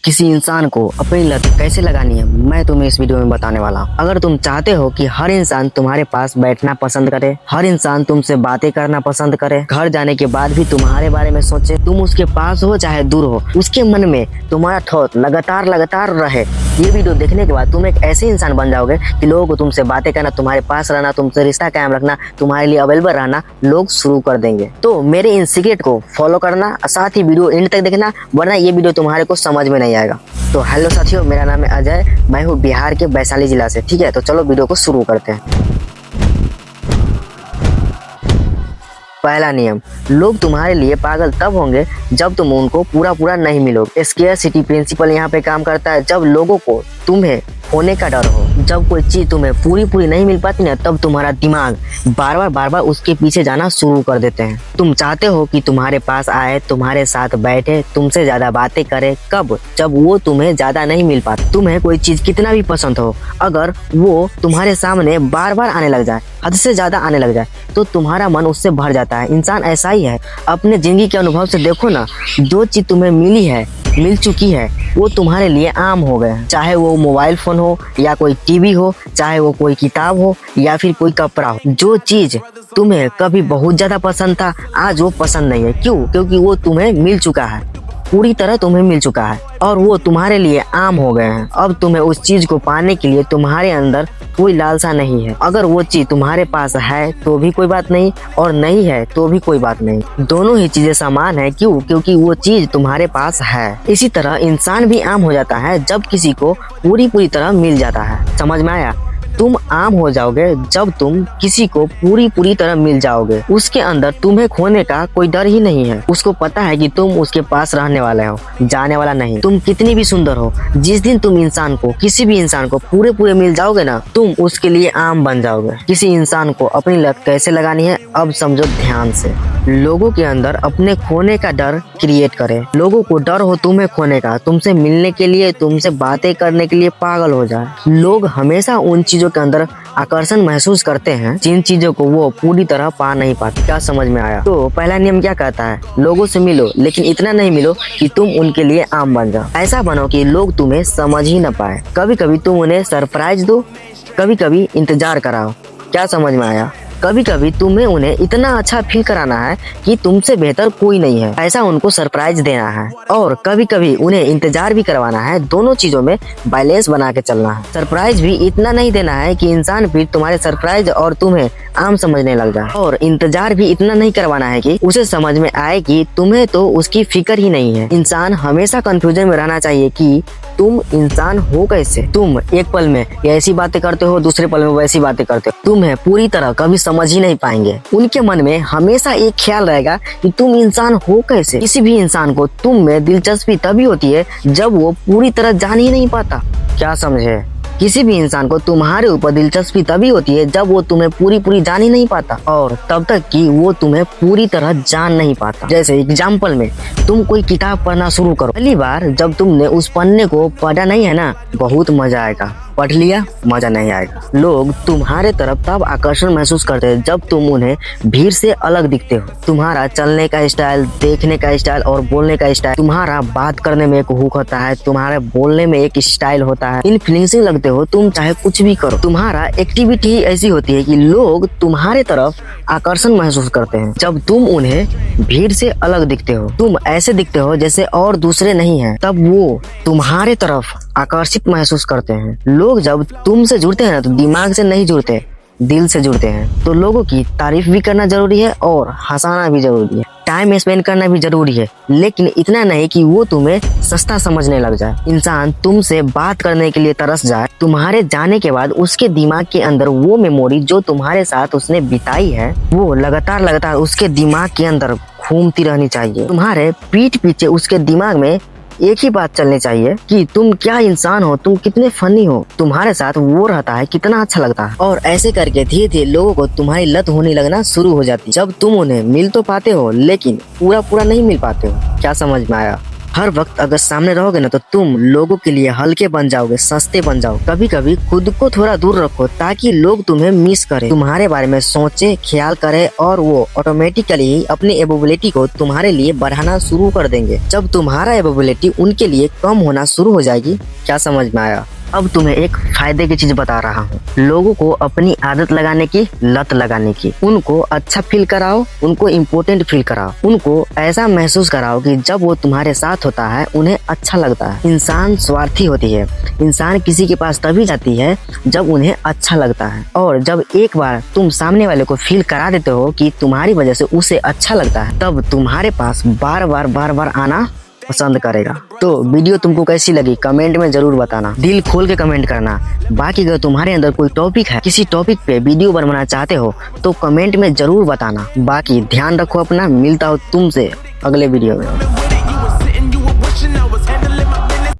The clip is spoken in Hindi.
किसी इंसान को अपनी लत कैसे लगानी है मैं तुम्हें इस वीडियो में बताने वाला हूँ। अगर तुम चाहते हो कि हर इंसान तुम्हारे पास बैठना पसंद करे, हर इंसान तुमसे बातें करना पसंद करे, घर जाने के बाद भी तुम्हारे बारे में सोचे, तुम उसके पास हो चाहे दूर हो, उसके मन में तुम्हारा थॉट लगातार रहे, ये वीडियो देखने के बाद तुम एक ऐसे इंसान बन जाओगे कि लोगों को तुमसे बातें करना, तुम्हारे पास रहना, तुमसे रिश्ता कायम रखना, तुम्हारे लिए अवेलेबल रहना लोग शुरू कर देंगे। तो मेरे इन सीक्रेट को फॉलो करना, साथ ही वीडियो एंड तक देखना, वरना ये वीडियो तुम्हारे को समझ में नहीं आएगा। तो हेलो साथियों, मेरा नाम है अजय, मैं हूँ बिहार के वैशाली जिला से। ठीक है, तो चलो वीडियो को शुरू करते हैं। पहला नियम, लोग तुम्हारे लिए पागल तब होंगे जब तुम उनको पूरा नहीं मिलोगे। स्केर्सिटी प्रिंसिपल यहाँ पे काम करता है। जब लोगों को तुम्हें होने का डर हो, जब कोई चीज तुम्हें पूरी नहीं मिल पाती ना, तब तुम्हारा दिमाग बार बार उसके पीछे जाना शुरू कर देते हैं। तुम चाहते हो कि तुम्हारे पास आए, तुम्हारे साथ बैठे, तुमसे ज्यादा बातें करे। कब? जब वो तुम्हें ज्यादा नहीं मिल पाती। तुम्हें कोई चीज कितना भी पसंद हो, अगर वो तुम्हारे सामने बार आने लग जाए, हद से ज्यादा आने लग जाए, तो तुम्हारा मन उससे भर जाता है। इंसान ऐसा ही है। अपने जिंदगी के अनुभव से देखो ना, जो चीज तुम्हें मिल चुकी है, वो तुम्हारे लिए आम हो गए। चाहे वो मोबाइल फोन हो या कोई टीवी हो, चाहे वो कोई किताब हो या फिर कोई कपड़ा हो, जो चीज तुम्हें कभी बहुत ज्यादा पसंद था, आज वो पसंद नहीं है। क्यों? क्योंकि वो तुम्हें मिल चुका है, पूरी तरह तुम्हें मिल चुका है और वो तुम्हारे लिए आम हो गए हैं। अब तुम्हें उस चीज को पाने के लिए तुम्हारे अंदर कोई लालसा नहीं है। अगर वो चीज तुम्हारे पास है तो भी कोई बात नहीं, और नहीं है तो भी कोई बात नहीं। दोनों ही चीजें समान है। क्यों? क्योंकि वो चीज तुम्हारे पास है। इसी तरह इंसान भी आम हो जाता है जब किसी को पूरी तरह मिल जाता है। समझ में आया? तुम आम हो जाओगे जब तुम किसी को पूरी तरह मिल जाओगे। उसके अंदर तुम्हें खोने का कोई डर ही नहीं है। उसको पता है कि तुम उसके पास रहने वाले हो, जाने वाला नहीं। तुम कितनी भी सुंदर हो, जिस दिन तुम इंसान को, किसी भी इंसान को पूरे मिल जाओगे ना, तुम उसके लिए आम बन जाओगे। किसी इंसान को अपनी लत कैसे लगानी है, अब समझो ध्यान से। लोगों के अंदर अपने खोने का डर क्रिएट करें। लोगों को डर हो तुम्हें खोने का, तुमसे मिलने के लिए, तुमसे बातें करने के लिए पागल हो जाए। लोग हमेशा उन चीजों के अंदर आकर्षण महसूस करते हैं जिन चीजों को वो पूरी तरह पा नहीं पाते। क्या समझ में आया? तो पहला नियम क्या कहता है? लोगों से मिलो, लेकिन इतना नहीं मिलो कि तुम उनके लिए आम बन जाओ। ऐसा बनो कि लोग तुम्हें समझ ही न पाए। कभी कभी तुम उन्हें सरप्राइज दो, कभी इंतजार कराओ। क्या समझ में आया? कभी कभी तुम्हें उन्हें इतना अच्छा फील कराना है कि तुमसे बेहतर कोई नहीं है, ऐसा उनको सरप्राइज देना है। और कभी कभी उन्हें इंतजार भी करवाना है। दोनों चीजों में बैलेंस बना के चलना है। सरप्राइज भी इतना नहीं देना है कि इंसान फिर तुम्हारे सरप्राइज और तुम्हें आम समझने लग जाए, और इंतजार भी इतना नहीं करवाना है कि उसे समझ में आए कि तुम्हें तो उसकी फिक्र ही नहीं है। इंसान हमेशा कंफ्यूजन में रहना चाहिए कि तुम इंसान हो कैसे। तुम एक पल में ऐसी बातें करते हो, दूसरे पल में वैसी बातें करते हो, तुम्हें पूरी तरह कभी समझ ही नहीं पाएंगे। उनके मन में हमेशा एक ख्याल रहेगा कि तुम इंसान हो कैसे। किसी भी इंसान को तुम में दिलचस्पी तभी होती है जब वो पूरी तरह जान ही नहीं पाता। क्या समझे? किसी भी इंसान को तुम्हारे ऊपर दिलचस्पी तभी होती है जब वो तुम्हें पूरी जान ही नहीं पाता, और तब तक कि वो तुम्हें पूरी तरह जान नहीं पाता। जैसे एग्जाम्पल में, तुम कोई किताब पढ़ना शुरू करो। पहली बार जब तुमने उस पन्ने को पढ़ा नहीं है ना, बहुत मजा आएगा। पढ़ लिया, मजा नहीं आएगा। लोग तुम्हारे तरफ तब आकर्षण महसूस करते हैं जब तुम उन्हें भीड़ से अलग दिखते हो। तुम्हारा चलने का स्टाइल, देखने का स्टाइल और बोलने का स्टाइल, तुम्हारा बात करने में एक हुक होता है, तुम्हारे बोलने में एक स्टाइल होता है, इनफ्लुएंसिंग लगते हो तुम, चाहे कुछ भी करो। तुम्हारा एक्टिविटी ऐसी होती है कि लोग तुम्हारे तरफ आकर्षण महसूस करते हैं जब तुम उन्हें भीड़ से अलग दिखते हो। तुम ऐसे दिखते हो जैसे और दूसरे नहीं हैं, तब वो तुम्हारे तरफ आकर्षित महसूस करते हैं। लोग जब तुमसे जुड़ते हैं ना, तो दिमाग से नहीं जुड़ते, दिल से जुड़ते हैं। तो लोगों की तारीफ भी करना जरूरी है और हंसाना भी जरूरी है। टाइम स्पेंड करना भी जरूरी है, लेकिन इतना नहीं कि वो तुम्हें सस्ता समझने लग जाए। इंसान तुमसे बात करने के लिए तरस जाए, तुम्हारे जाने के बाद उसके दिमाग के अंदर वो मेमोरी जो तुम्हारे साथ उसने बिताई है, वो लगातार उसके दिमाग के अंदर घूमती रहनी चाहिए। तुम्हारे पीठ पीछे उसके दिमाग में एक ही बात चलनी चाहिए कि तुम क्या इंसान हो, तुम कितने फनी हो, तुम्हारे साथ वो रहता है, कितना अच्छा लगता है। और ऐसे करके धीरे धीरे लोगों को तुम्हारी लत होने लगना शुरू हो जाती है। जब तुम उन्हें मिल तो पाते हो, लेकिन पूरा नहीं मिल पाते हो। क्या समझ में आया? हर वक्त अगर सामने रहोगे ना तो तुम लोगों के लिए हल्के बन जाओगे, सस्ते बन जाओ। कभी कभी खुद को थोड़ा दूर रखो ताकि लोग तुम्हें मिस करें, तुम्हारे बारे में सोचे, ख्याल करे और वो ऑटोमेटिकली ही अपनी एबिलिटी को तुम्हारे लिए बढ़ाना शुरू कर देंगे। जब तुम्हारा एबिलिटी उनके लिए कम होना शुरू हो जाएगी। क्या समझ में आया? अब तुम्हें एक फायदे की चीज बता रहा हूँ। लोगों को अपनी आदत लगाने की, लत लगाने की। उनको अच्छा फील कराओ, उनको इम्पोर्टेंट फील कराओ, उनको ऐसा महसूस कराओ कि जब वो तुम्हारे साथ होता है उन्हें अच्छा लगता है। इंसान स्वार्थी होती है। इंसान किसी के पास तभी जाती है जब उन्हें अच्छा लगता है, और जब एक बार तुम सामने वाले को फील करा देते हो कि तुम्हारी वजह से उसे अच्छा लगता है, तब तुम्हारे पास बार बार आना पसंद करेगा। तो वीडियो तुमको कैसी लगी कमेंट में जरूर बताना, दिल खोल के कमेंट करना। बाकी अगर तुम्हारे अंदर कोई टॉपिक है, किसी टॉपिक पे वीडियो बनवाना चाहते हो तो कमेंट में जरूर बताना। बाकी ध्यान रखो अपना, मिलता हूँ तुमसे अगले वीडियो में।